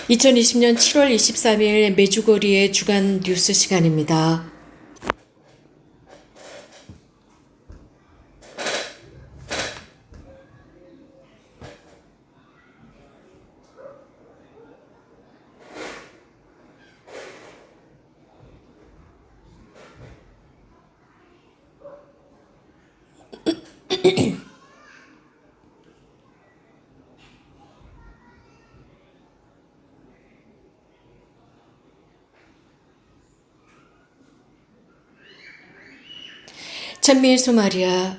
2020년 7월 23일 메주거리의 주간 뉴스 시간입니다. 찬미의 소마리아.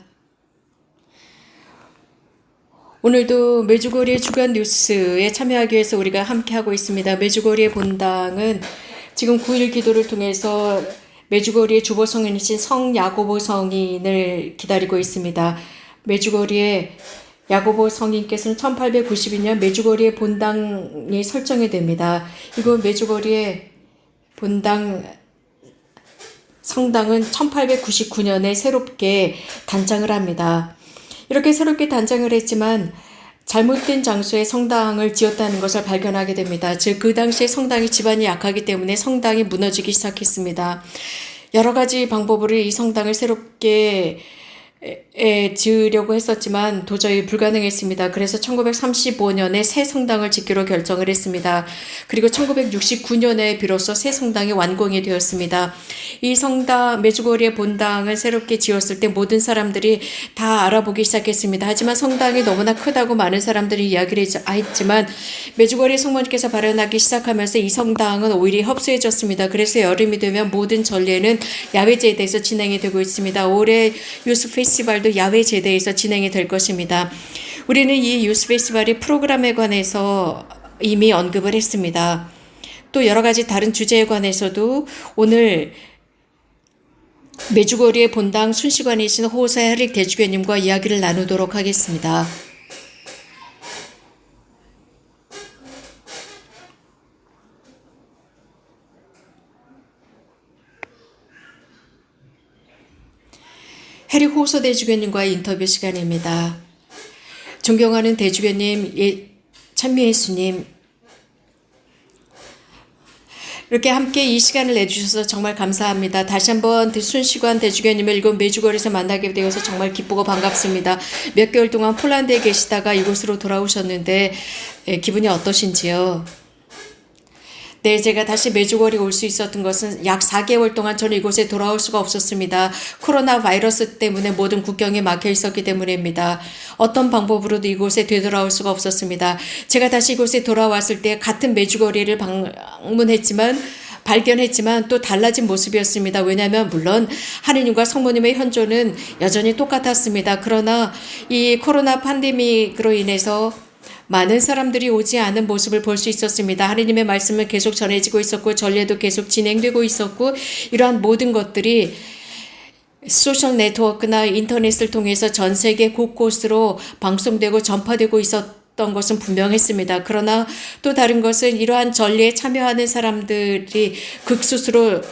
오늘도 메주거리의 주간 뉴스에 참여하기 위해서 우리가 함께하고 있습니다. 메주거리의 본당은 지금 9일 기도를 통해서 메주거리의 주보 성인이신 성 야고보 성인을 기다리고 있습니다. 메주거리의 야고보 성인께서는 1892년 메주거리의 본당이 설정이 됩니다. 이곳 메주거리의 본당 성당은 1899년에 새롭게 단장을 합니다. 이렇게 새롭게 단장을 했지만 잘못된 장소에 성당을 지었다는 것을 발견하게 됩니다. 즉, 그 당시에 성당이 지반이 약하기 때문에 성당이 무너지기 시작했습니다. 여러 가지 방법으로 이 성당을 새롭게 지으려고 했었지만 도저히 불가능했습니다. 그래서 1935년에 새 성당을 짓기로 결정을 했습니다. 그리고 1969년에 비로소 새 성당이 완공이 되었습니다. 이 성당, 메주거리의 본당을 새롭게 지었을 때 모든 사람들이 다 알아보기 시작했습니다. 하지만 성당이 너무나 크다고 많은 사람들이 이야기를 했지만 메주거리 성모님께서 발현하기 시작하면서 이 성당은 오히려 협소해졌습니다. 그래서 여름이 되면 모든 전례는 야외 제대에서 진행이 되고 있습니다. 올해 유스 페스티벌도 야외 제대에서 진행이 될 것입니다. 우리는 이 유스 페스티벌의 프로그램에 관해서 이미 언급을 했습니다. 또 여러 가지 다른 주제에 관해서도 오늘 메주거리의 본당 순시관이신 호세 헤릭 대주교님과 이야기를 나누도록 하겠습니다. 헤릭 호소 대주교님과의 인터뷰 시간입니다. 존경하는 대주교님, 찬미 예수님, 이렇게 함께 이 시간을 내주셔서 정말 감사합니다. 다시 한번 순시관 대주교님을 이곳 메주거리에서 만나게 되어서 정말 기쁘고 반갑습니다. 몇 개월 동안 폴란드에 계시다가 이곳으로 돌아오셨는데 기분이 어떠신지요? 네, 제가 다시 메주거리 올 수 있었던 것은 약 4개월 동안 저는 이곳에 돌아올 수가 없었습니다. 코로나 바이러스 때문에 모든 국경이 막혀 있었기 때문입니다. 어떤 방법으로도 이곳에 되돌아올 수가 없었습니다. 제가 다시 이곳에 돌아왔을 때 같은 메주거리를 발견했지만 또 달라진 모습이었습니다. 왜냐하면 물론 하느님과 성모님의 현존은 여전히 똑같았습니다. 그러나 이 코로나 팬데믹으로 인해서 많은 사람들이 오지 않은 모습을 볼 수 있었습니다. 하느님의 말씀은 계속 전해지고 있었고 전례도 계속 진행되고 있었고 이러한 모든 것들이 소셜 네트워크나 인터넷을 통해서 전 세계 곳곳으로 방송되고 전파되고 있었던 것은 분명했습니다. 그러나 또 다른 것은 이러한 전례에 참여하는 사람들이 극소수로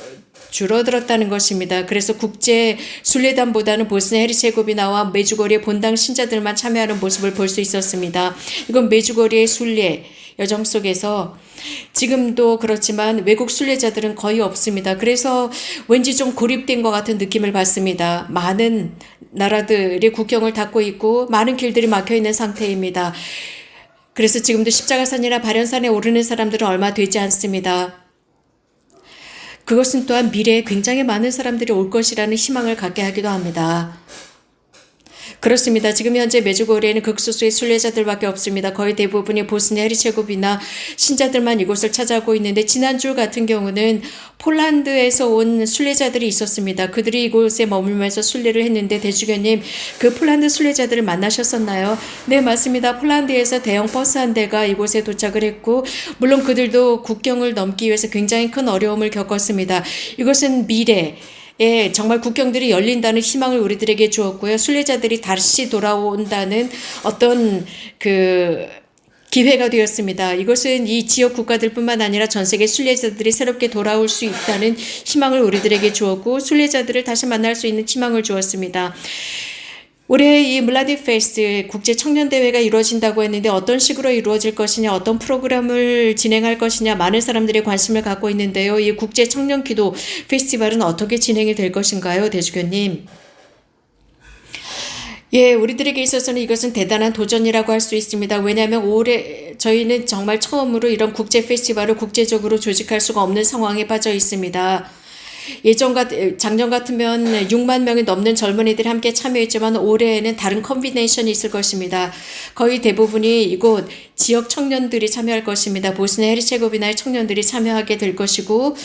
줄어들었다는 것입니다. 그래서 국제 순례단보다는 보스니아 헤르체고비나와 메주거리의 본당 신자들만 참여하는 모습을 볼 수 있었습니다. 이건 메주거리의 순례 여정 속에서 지금도 그렇지만 외국 순례자들은 거의 없습니다. 그래서 왠지 좀 고립된 것 같은 느낌을 받습니다. 많은 나라들이 국경을 닫고 있고 많은 길들이 막혀 있는 상태입니다. 그래서 지금도 십자가산이나 발연산에 오르는 사람들은 얼마 되지 않습니다. 그것은 또한 미래에 굉장히 많은 사람들이 올 것이라는 희망을 갖게 하기도 합니다. 그렇습니다. 지금 현재 메주거리에는 극소수의 순례자들밖에 없습니다. 거의 대부분이 보스니아 헤르체고비나 신자들만 이곳을 찾아오고 있는데 지난주 같은 경우는 폴란드에서 온 순례자들이 있었습니다. 그들이 이곳에 머물면서 순례를 했는데 대주교님, 그 폴란드 순례자들을 만나셨었나요? 네, 맞습니다. 폴란드에서 대형 버스 한 대가 이곳에 도착을 했고 물론 그들도 국경을 넘기 위해서 굉장히 큰 어려움을 겪었습니다. 이것은 미래 정말 국경들이 열린다는 희망을 우리들에게 주었고요. 순례자들이 다시 돌아온다는 어떤 기회가 되었습니다. 이것은 이 지역 국가들뿐만 아니라 전 세계 순례자들이 새롭게 돌아올 수 있다는 희망을 우리들에게 주었고 순례자들을 다시 만날 수 있는 희망을 주었습니다. 올해 이 블라디 페스트 국제 청년 대회가 이루어진다고 했는데 어떤 식으로 이루어질 것이냐, 어떤 프로그램을 진행할 것이냐 많은 사람들이 관심을 갖고 있는데요. 이 국제 청년 기도 페스티벌은 어떻게 진행이 될 것인가요, 대주교님? 예, 우리들에게 있어서는 이것은 대단한 도전이라고 할 수 있습니다. 왜냐하면 올해 저희는 정말 처음으로 이런 국제 페스티벌을 국제적으로 조직할 수가 없는 상황에 빠져 있습니다. 작년 같으면 6만 명이 넘는 젊은이들이 함께 참여했지만 올해에는 다른 컨비네이션이 있을 것입니다. 거의 대부분이 이곳 지역 청년들이 참여할 것입니다. 보스니아 헤르체고비나의 청년들이 참여하게 될 것이고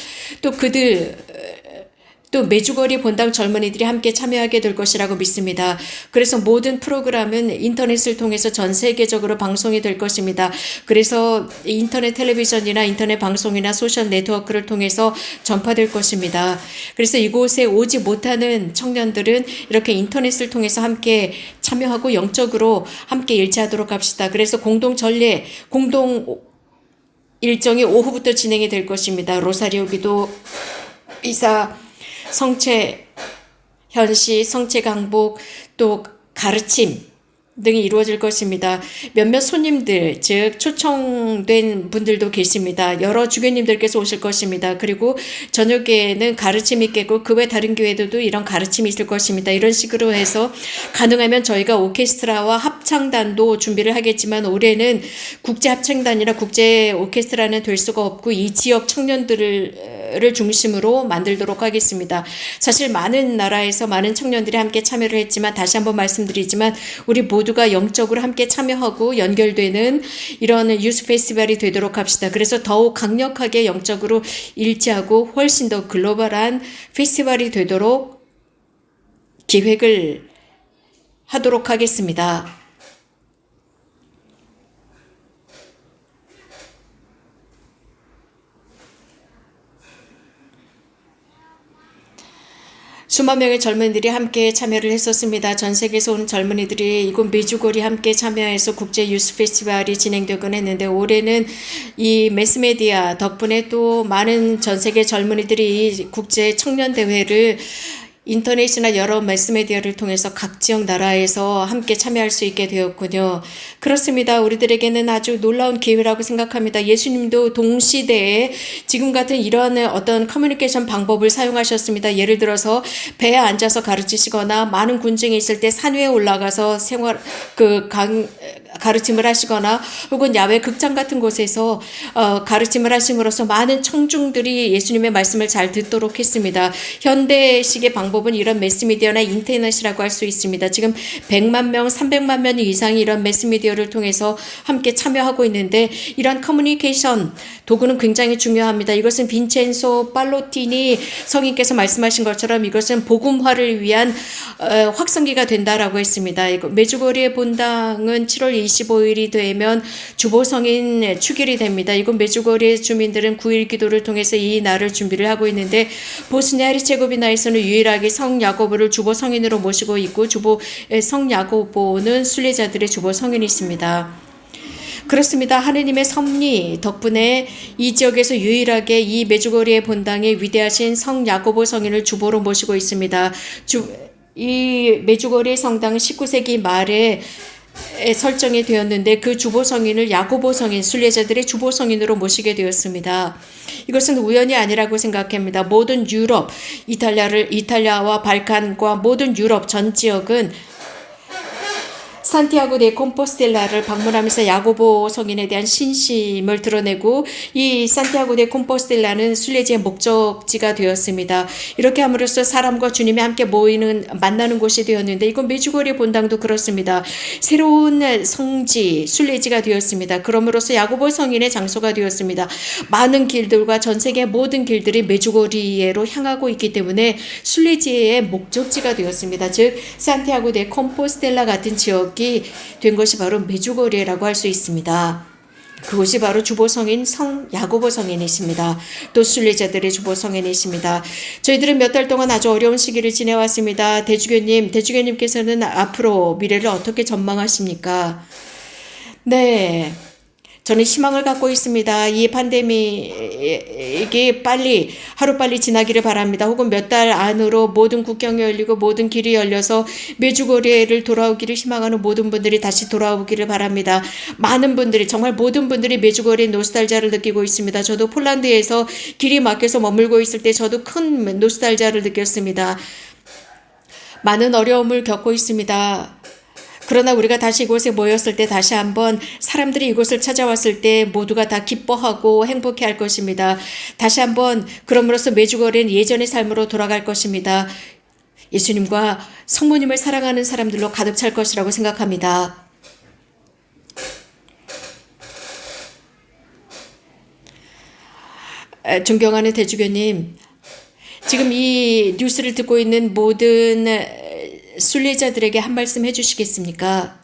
또 메주거리 본당 젊은이들이 함께 참여하게 될 것이라고 믿습니다. 그래서 모든 프로그램은 인터넷을 통해서 전 세계적으로 방송이 될 것입니다. 그래서 인터넷 텔레비전이나 인터넷 방송이나 소셜 네트워크를 통해서 전파될 것입니다. 그래서 이곳에 오지 못하는 청년들은 이렇게 인터넷을 통해서 함께 참여하고 영적으로 함께 일치하도록 합시다. 그래서 공동 일정이 오후부터 진행이 될 것입니다. 로사리오 기도, 이사, 성체 현시, 성체 강복, 또 가르침 등이 이루어질 것입니다. 몇몇 손님들, 즉 초청된 분들도 계십니다. 여러 주교님들께서 오실 것입니다. 그리고 저녁에는 가르침이 있겠고 그 외 다른 교회들도 이런 가르침이 있을 것입니다. 이런 식으로 해서 가능하면 저희가 오케스트라와 합창단도 준비를 하겠지만 올해는 국제 합창단이나 국제 오케스트라는 될 수가 없고 이 지역 청년들을 중심으로 만들도록 하겠습니다. 사실 많은 나라에서 많은 청년들이 함께 참여를 했지만 다시 한번 말씀드리지만 우리 모두가 영적으로 함께 참여하고 연결되는 이런 유스 페스티벌이 되도록 합시다. 그래서 더욱 강력하게 영적으로 일치하고 훨씬 더 글로벌한 페스티벌이 되도록 기획을 하도록 하겠습니다. 수만 명의 젊은이들이 함께 참여를 했었습니다. 전 세계에서 온 젊은이들이 이곳 메주골이 함께 참여해서 국제 유스 페스티벌이 진행되곤 했는데 올해는 이 매스메디아 덕분에 또 많은 전 세계 젊은이들이 국제 청년 대회를 인터넷이나 여러 매스메디어를 통해서 각 지역 나라에서 함께 참여할 수 있게 되었군요. 그렇습니다. 우리들에게는 아주 놀라운 기회라고 생각합니다. 예수님도 동시대에 지금 같은 이런 어떤 커뮤니케이션 방법을 사용하셨습니다. 예를 들어서 배에 앉아서 가르치시거나 많은 군중이 있을 때 산 위에 올라가서 가르침을 하시거나 혹은 야외 극장 같은 곳에서 가르침을 하심으로써 많은 청중들이 예수님의 말씀을 잘 듣도록 했습니다. 현대식의 방법은 이런 매스미디어나 인터넷이라고 할 수 있습니다. 지금 100만 명, 300만 명 이상이 이런 매스미디어를 통해서 함께 참여하고 있는데 이런 커뮤니케이션 도구는 굉장히 중요합니다. 이것은 빈첸소 팔로티니 성인께서 말씀하신 것처럼 이것은 복음화를 위한 확성기가 된다라고 했습니다. 메주거리의 본당은 7월 25일이 되면 주보성인 축일이 됩니다. 이곳 메주거리의 주민들은 9일 기도를 통해서 이 날을 준비를 하고 있는데 보스니아 헤르체고비나에서는 유일하게 성 야고보를 주보성인으로 모시고 있고 성 야고보는 순례자들의 주보성인이 있습니다. 그렇습니다. 하느님의 섭리 덕분에 이 지역에서 유일하게 이 메주거리의 본당에 위대하신 성 야고보 성인을 주보로 모시고 있습니다. 이 메주거리의 성당은 19세기 말에 설정이 되었는데 그 주보 성인을 야고보 성인, 순례자들의 주보 성인으로 모시게 되었습니다. 이것은 우연이 아니라고 생각합니다. 모든 유럽, 이탈리아와 발칸과 모든 유럽 전 지역은 산티아고 데 콤포스텔라를 방문하면서 야고보 성인에 대한 신심을 드러내고 이 산티아고 데 콤포스텔라는 순례지의 목적지가 되었습니다. 이렇게 함으로써 사람과 주님이 함께 만나는 곳이 되었는데 이건 메주거리 본당도 그렇습니다. 새로운 성지, 순례지가 되었습니다. 그럼으로써 야고보 성인의 장소가 되었습니다. 많은 길들과 전 세계 모든 길들이 메주거리로 향하고 있기 때문에 순례지의 목적지가 되었습니다. 즉 산티아고 데 콤포스텔라 같은 지역 된 것이 바로 메주거리라고 할 수 있습니다. 그곳이 바로 주보성인 성 야고보 성인이십니다. 또 순례자들의 주보성인이십니다. 저희들은 몇 달 동안 아주 어려운 시기를 지내왔습니다. 대주교님께서는 앞으로 미래를 어떻게 전망하십니까? 네. 저는 희망을 갖고 있습니다. 이 팬데믹이 빨리 하루빨리 지나기를 바랍니다. 혹은 몇 달 안으로 모든 국경이 열리고 모든 길이 열려서 메주거리를 돌아오기를 희망하는 모든 분들이 다시 돌아오기를 바랍니다. 많은 분들이, 정말 모든 분들이 메주거리의 노스탈지아를 느끼고 있습니다. 저도 폴란드에서 길이 막혀서 머물고 있을 때 저도 큰 노스탈지아를 느꼈습니다. 많은 어려움을 겪고 있습니다. 그러나 우리가 다시 이곳에 모였을 때 다시 한번 사람들이 이곳을 찾아왔을 때 모두가 다 기뻐하고 행복해 할 것입니다. 다시 한번 그럼으로써 메주거리는 예전의 삶으로 돌아갈 것입니다. 예수님과 성모님을 사랑하는 사람들로 가득 찰 것이라고 생각합니다. 존경하는 대주교님, 지금 이 뉴스를 듣고 있는 모든 순례자들에게 한 말씀 해주시겠습니까?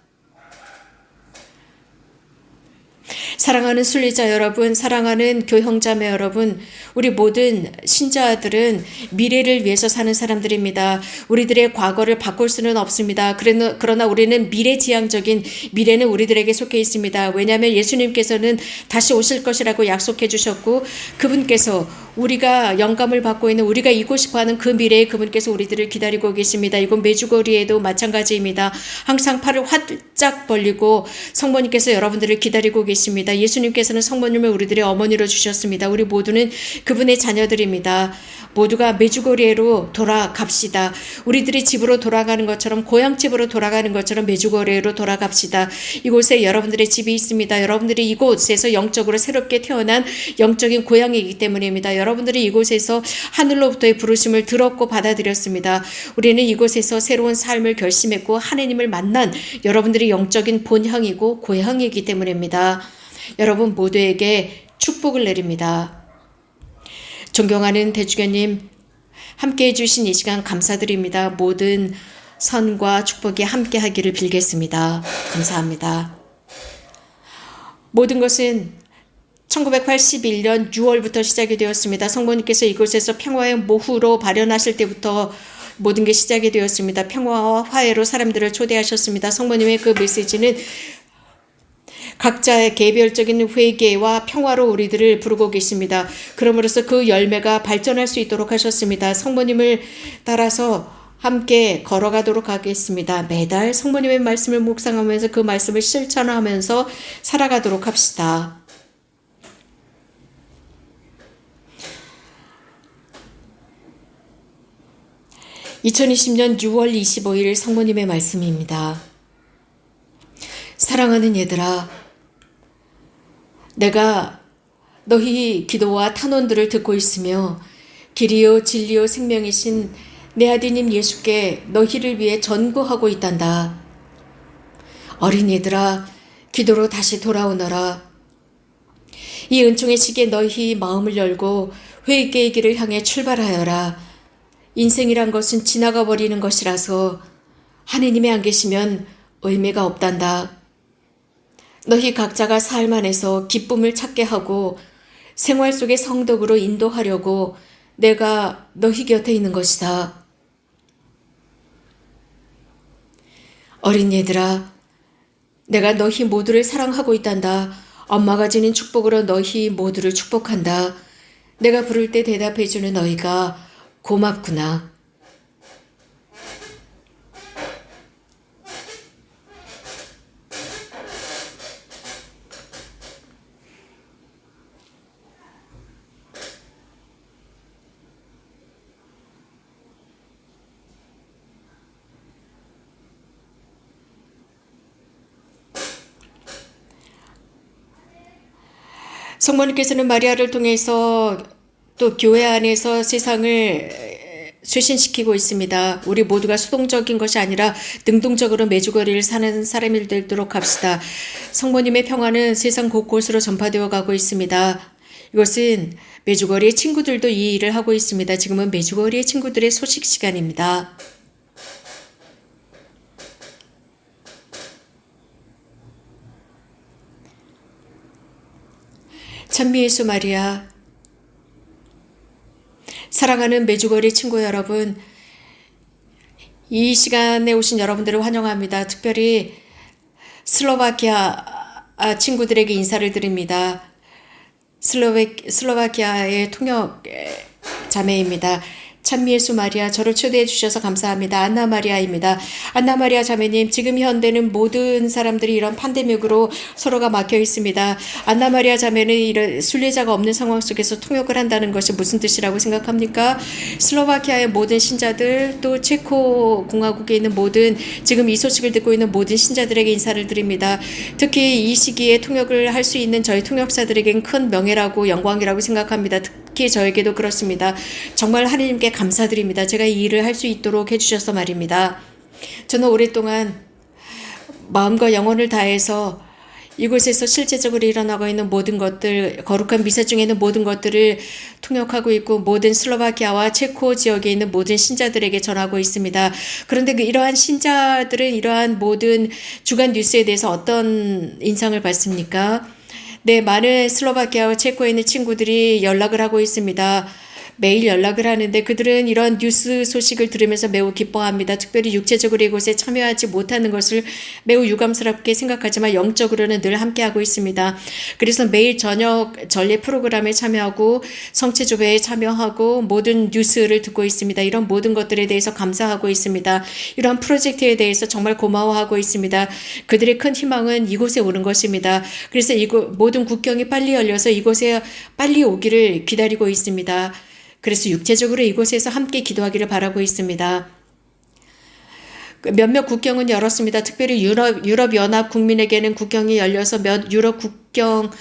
사랑하는 순례자 여러분, 사랑하는 교형자매 여러분, 우리 모든 신자들은 미래를 위해서 사는 사람들입니다. 우리들의 과거를 바꿀 수는 없습니다. 그러나 우리는 미래지향적인 미래는 우리들에게 속해 있습니다. 왜냐하면 예수님께서는 다시 오실 것이라고 약속해 주셨고 그분께서 우리가 영감을 받고 있는 우리가 이고 싶어하는 그 미래에 그분께서 우리들을 기다리고 계십니다. 이건 메주거리에도 마찬가지입니다. 항상 팔을 활짝 벌리고 성모님께서 여러분들을 기다리고 계십니다. 예수님께서는 성모님을 우리들의 어머니로 주셨습니다. 우리 모두는 그분의 자녀들입니다. 모두가 메주거리로 돌아갑시다. 우리들이 집으로 돌아가는 것처럼 고향집으로 돌아가는 것처럼 메주거리로 돌아갑시다. 이곳에 여러분들의 집이 있습니다. 여러분들이 이곳에서 영적으로 새롭게 태어난 영적인 고향이기 때문입니다. 여러분들이 이곳에서 하늘로부터의 부르심을 들었고 받아들였습니다. 우리는 이곳에서 새로운 삶을 결심했고 하나님을 만난 여러분들이 영적인 본향이고 고향이기 때문입니다. 여러분 모두에게 축복을 내립니다. 존경하는 대주교님, 함께해 주신 이 시간 감사드립니다. 모든 선과 축복이 함께하기를 빌겠습니다. 감사합니다. 모든 것은 1981년 6월부터 시작이 되었습니다. 성모님께서 이곳에서 평화의 모후로 발현하실 때부터 모든 게 시작이 되었습니다. 평화와 화해로 사람들을 초대하셨습니다. 성모님의 그 메시지는 각자의 개별적인 회개와 평화로 우리들을 부르고 계십니다. 그러므로써 그 열매가 발전할 수 있도록 하셨습니다. 성모님을 따라서 함께 걸어가도록 하겠습니다. 매달 성모님의 말씀을 묵상하면서 그 말씀을 실천하면서 살아가도록 합시다. (2020년 6월 25일) 성모님의 말씀입니다. 사랑하는 얘들아, 내가 너희 기도와 탄원들을 듣고 있으며 길이요 진리요 생명이신 내 아드님 예수께 너희를 위해 전구하고 있단다. 어린이들아, 기도로 다시 돌아오너라. 이 은총의 시기에 너희 마음을 열고 회개의 길을 향해 출발하여라. 인생이란 것은 지나가 버리는 것이라서 하느님이 안 계시면 의미가 없단다. 너희 각자가 삶 안에서 기쁨을 찾게 하고 생활 속의 성덕으로 인도하려고 내가 너희 곁에 있는 것이다. 어린이들아, 내가 너희 모두를 사랑하고 있단다. 엄마가 지닌 축복으로 너희 모두를 축복한다. 내가 부를 때 대답해주는 너희가 고맙구나. 성모님께서는 마리아를 통해서 또 교회 안에서 세상을 쇄신시키고 있습니다. 우리 모두가 수동적인 것이 아니라 능동적으로 메주거리를 사는 사람이 되도록 합시다. 성모님의 평화는 세상 곳곳으로 전파되어 가고 있습니다. 이것은 메주거리의 친구들도 이 일을 하고 있습니다. 지금은 메주거리의 친구들의 소식 시간입니다. 찬미 예수 마리아, 사랑하는 메주거리 친구 여러분, 이 시간에 오신 여러분들을 환영합니다. 특별히 슬로바키아 친구들에게 인사를 드립니다. 슬로바키아의 통역 자매입니다. 참미예수 마리아, 저를 초대해 주셔서 감사합니다. 안나 마리아입니다. 안나 마리아 자매님, 지금 현대는 모든 사람들이 이런 팬데믹으로 서로가 막혀 있습니다. 안나 마리아 자매는 이런 순례자가 없는 상황 속에서 통역을 한다는 것이 무슨 뜻이라고 생각합니까? 슬로바키아의 모든 신자들, 또 체코 공화국에 있는 모든, 지금 이 소식을 듣고 있는 모든 신자들에게 인사를 드립니다. 특히 이 시기에 통역을 할 수 있는 저희 통역사들에겐 큰 명예라고 영광이라고 생각합니다. 특히 저에게도 그렇습니다. 정말 하나님께 감사드립니다. 제가 이 일을 할 수 있도록 해주셔서 말입니다. 저는 오랫동안 마음과 영혼을 다해서 이곳에서 실제적으로 일어나고 있는 모든 것들, 거룩한 미사 중에 있는 모든 것들을 통역하고 있고 모든 슬로바키아와 체코 지역에 있는 모든 신자들에게 전하고 있습니다. 그런데 이러한 신자들은 이러한 모든 주간 뉴스에 대해서 어떤 인상을 받습니까? 네, 많은 슬로바키아와 체코에 있는 친구들이 연락을 하고 있습니다. 매일 연락을 하는데 그들은 이런 뉴스 소식을 들으면서 매우 기뻐합니다. 특별히 육체적으로 이곳에 참여하지 못하는 것을 매우 유감스럽게 생각하지만 영적으로는 늘 함께하고 있습니다. 그래서 매일 저녁 전례 프로그램에 참여하고 성체조회에 참여하고 모든 뉴스를 듣고 있습니다. 이런 모든 것들에 대해서 감사하고 있습니다. 이러한 프로젝트에 대해서 정말 고마워하고 있습니다. 그들의 큰 희망은 이곳에 오는 것입니다. 그래서 모든 국경이 빨리 열려서 이곳에 빨리 오기를 기다리고 있습니다. 그래서 육체적으로 이곳에서 함께 기도하기를 바라고 있습니다. 몇몇 국경은 열었습니다. 특별히 유럽연합 국민에게는 국경이 열려서 유럽 국경,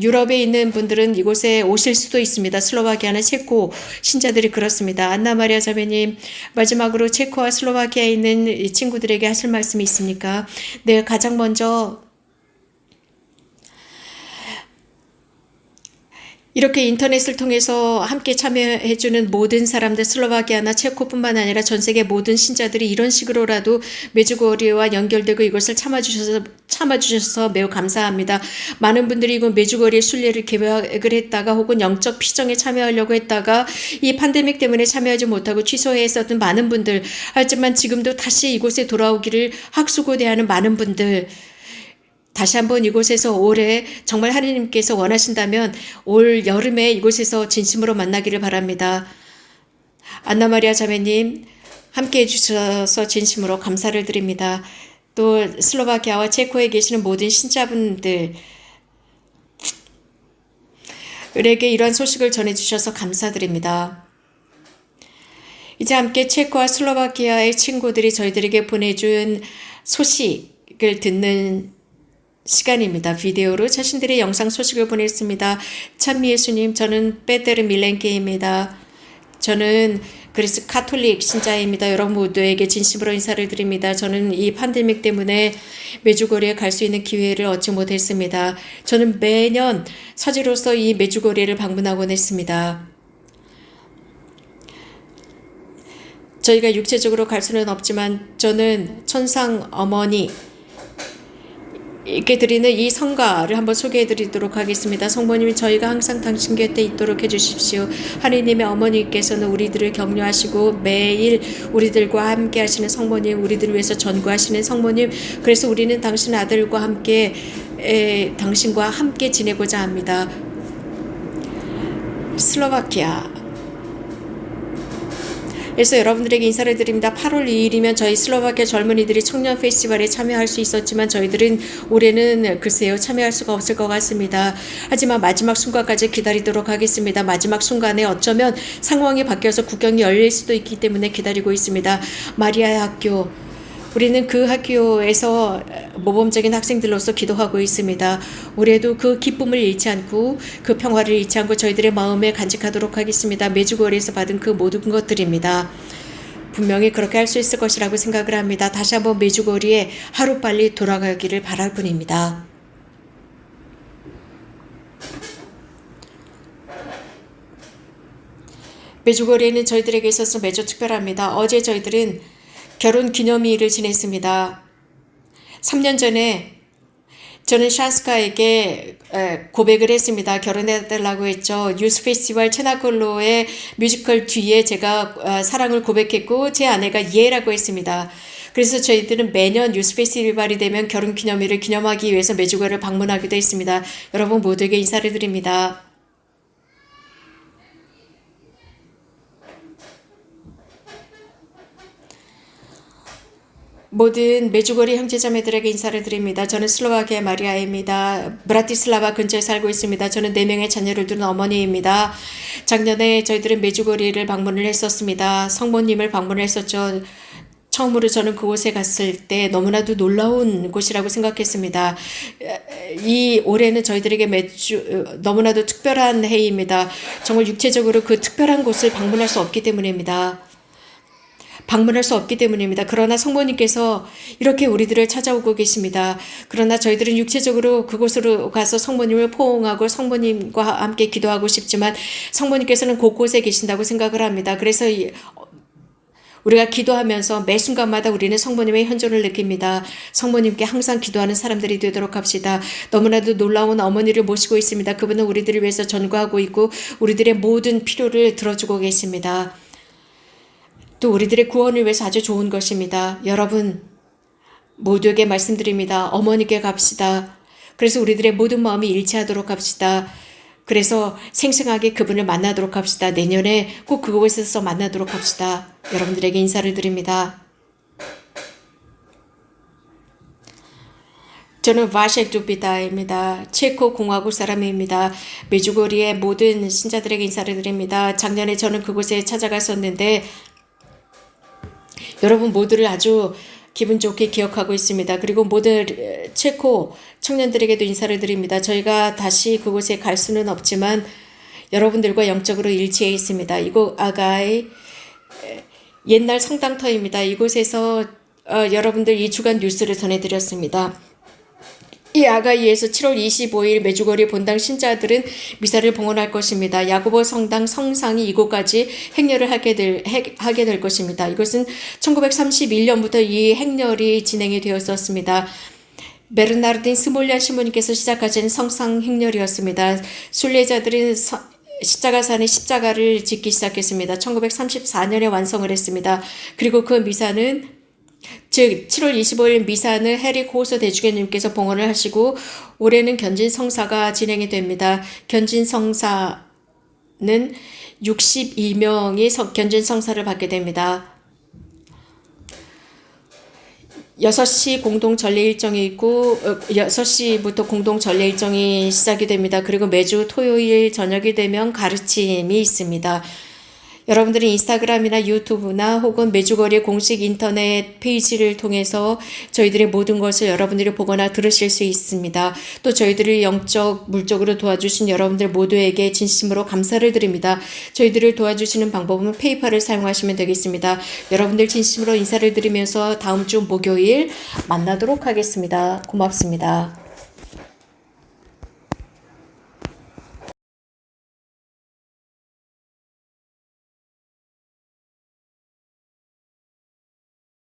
유럽에 있는 분들은 이곳에 오실 수도 있습니다. 슬로바키아나 체코 신자들이 그렇습니다. 안나 마리아 자매님, 마지막으로 체코와 슬로바키아에 있는 이 친구들에게 하실 말씀이 있습니까? 네, 가장 먼저 이렇게 인터넷을 통해서 함께 참여해주는 모든 사람들, 슬로바키아나 체코뿐만 아니라 전 세계 모든 신자들이 이런 식으로라도 메주고리와 연결되고 이것을 참아주셔서 매우 감사합니다. 많은 분들이 이거 메주고리의 순례를 계획을 했다가 혹은 영적 피정에 참여하려고 했다가 이 팬데믹 때문에 참여하지 못하고 취소했었던 많은 분들, 하지만 지금도 다시 이곳에 돌아오기를 학수고대하는 많은 분들, 다시 한번 이곳에서 올해 정말 하나님께서 원하신다면 올 여름에 이곳에서 진심으로 만나기를 바랍니다. 안나 마리아 자매님 함께 해주셔서 진심으로 감사를 드립니다. 또 슬로바키아와 체코에 계시는 모든 신자분들에게 이런 소식을 전해주셔서 감사드립니다. 이제 함께 체코와 슬로바키아의 친구들이 저희들에게 보내준 소식을 듣는 시간입니다. 비디오로 자신들의 영상 소식을 보냈습니다. 참미 예수님, 저는 빼테르 밀렌케입니다. 저는 그리스 카톨릭 신자입니다. 여러분 모두에게 진심으로 인사를 드립니다. 저는 이 팬데믹 때문에 메주고리에 갈 수 있는 기회를 얻지 못했습니다. 저는 매년 사지로서 이 메주고리를 방문하곤 했습니다. 저희가 육체적으로 갈 수는 없지만 저는 천상 어머니 이렇게 드리는 이 성가를 한번 소개해 드리도록 하겠습니다. 성모님이 저희가 항상 당신 곁에 있도록 해주십시오. 하느님의 어머니께서는 우리들을 격려하시고 매일 우리들과 함께 하시는 성모님, 우리들을 위해서 전구하시는 성모님, 그래서 우리는 당신 아들과 함께 당신과 함께 지내고자 합니다. 슬로바키아 그래서 여러분들에게 인사를 드립니다. 8월 2일이면 저희 슬로바키아 젊은이들이 청년 페스티벌에 참여할 수 있었지만 저희들은 올해는 글쎄요 참여할 수가 없을 것 같습니다. 하지만 마지막 순간까지 기다리도록 하겠습니다. 마지막 순간에 어쩌면 상황이 바뀌어서 국경이 열릴 수도 있기 때문에 기다리고 있습니다. 마리아의 학교, 우리는 그 학교에서 모범적인 학생들로서 기도하고 있습니다. 올해도 그 기쁨을 잃지 않고 그 평화를 잃지 않고 저희들의 마음에 간직하도록 하겠습니다. 메주고리에서 받은 그 모든 것들입니다. 분명히 그렇게 할 수 있을 것이라고 생각을 합니다. 다시 한번 메주고리에 하루빨리 돌아가기를 바랄 뿐입니다. 메주고리에는 저희들에게 있어서 매주 특별합니다. 어제 저희들은 결혼 기념일을 지냈습니다. 3년 전에 저는 샨스카에게 고백을 했습니다. 결혼해달라고 했죠. 뉴스 페스티벌 체나콜로의 뮤지컬 뒤에 제가 사랑을 고백했고 제 아내가 예라고 했습니다. 그래서 저희들은 매년 뉴스 페스티벌이 되면 결혼 기념일을 기념하기 위해서 메주거리를 방문하기도 했습니다. 여러분 모두에게 인사를 드립니다. 모든 메주거리 형제자매들에게 인사를 드립니다. 저는 슬로바키아 마리아입니다. 브라티슬라바 근처에 살고 있습니다. 저는 4명의 자녀를 둔 어머니입니다. 작년에 저희들은 메주거리를 방문을 했었습니다. 성모님을 방문을 했었죠. 처음으로 저는 그곳에 갔을 때 너무나도 놀라운 곳이라고 생각했습니다. 이 올해는 저희들에게 너무나도 특별한 해입니다. 정말 육체적으로 그 특별한 곳을 방문할 수 없기 때문입니다. 그러나 성모님께서 이렇게 우리들을 찾아오고 계십니다. 그러나 저희들은 육체적으로 그곳으로 가서 성모님을 포옹하고 성모님과 함께 기도하고 싶지만 성모님께서는 곳곳에 계신다고 생각을 합니다. 그래서 우리가 기도하면서 매 순간마다 우리는 성모님의 현존을 느낍니다. 성모님께 항상 기도하는 사람들이 되도록 합시다. 너무나도 놀라운 어머니를 모시고 있습니다. 그분은 우리들을 위해서 전구하고 있고 우리들의 모든 필요를 들어주고 계십니다. 또 우리들의 구원을 위해서 아주 좋은 것입니다. 여러분 모두에게 말씀드립니다. 어머니께 갑시다. 그래서 우리들의 모든 마음이 일치하도록 합시다. 그래서 생생하게 그분을 만나도록 합시다. 내년에 꼭 그곳에서 만나도록 합시다. 여러분들에게 인사를 드립니다. 저는 바셰두비다입니다. 체코 공화국 사람입니다. 메주고리의 모든 신자들에게 인사를 드립니다. 작년에 저는 그곳에 찾아갔었는데 여러분 모두를 아주 기분 좋게 기억하고 있습니다. 그리고 모든 체코 청년들에게도 인사를 드립니다. 저희가 다시 그곳에 갈 수는 없지만 여러분들과 영적으로 일치해 있습니다. 이곳 아가이 옛날 성당터입니다. 이곳에서 여러분들 2주간 뉴스를 전해드렸습니다. 이 아가이에서 7월 25일 메주거리 본당 신자들은 미사를 봉헌할 것입니다. 야고보 성당 성상이 이곳까지 행렬을 하게 될 것입니다. 이것은 1931년부터 이 행렬이 진행이 되었었습니다. 베르나르딘 스몰랴 시모님께서 시작하신 성상 행렬이었습니다. 순례자들은 십자가산에 십자가를 짓기 시작했습니다. 1934년에 완성을 했습니다. 그리고 그 미사는 즉 7월 25일 미사는 해리 고서 대주교님께서 봉헌을 하시고 올해는 견진성사가 진행이 됩니다. 견진성사는 62명이 견진성사를 받게 됩니다. 6시 공동 전례 일정이 있고 6시부터 공동 전례 일정이 시작이 됩니다. 그리고 매주 토요일 저녁이 되면 가르침이 있습니다. 여러분들은 인스타그램이나 유튜브나 혹은 메주거리 공식 인터넷 페이지를 통해서 저희들의 모든 것을 여러분들이 보거나 들으실 수 있습니다. 또 저희들을 영적, 물적으로 도와주신 여러분들 모두에게 진심으로 감사를 드립니다. 저희들을 도와주시는 방법은 페이팔을 사용하시면 되겠습니다. 여러분들 진심으로 인사를 드리면서 다음 주 목요일 만나도록 하겠습니다. 고맙습니다.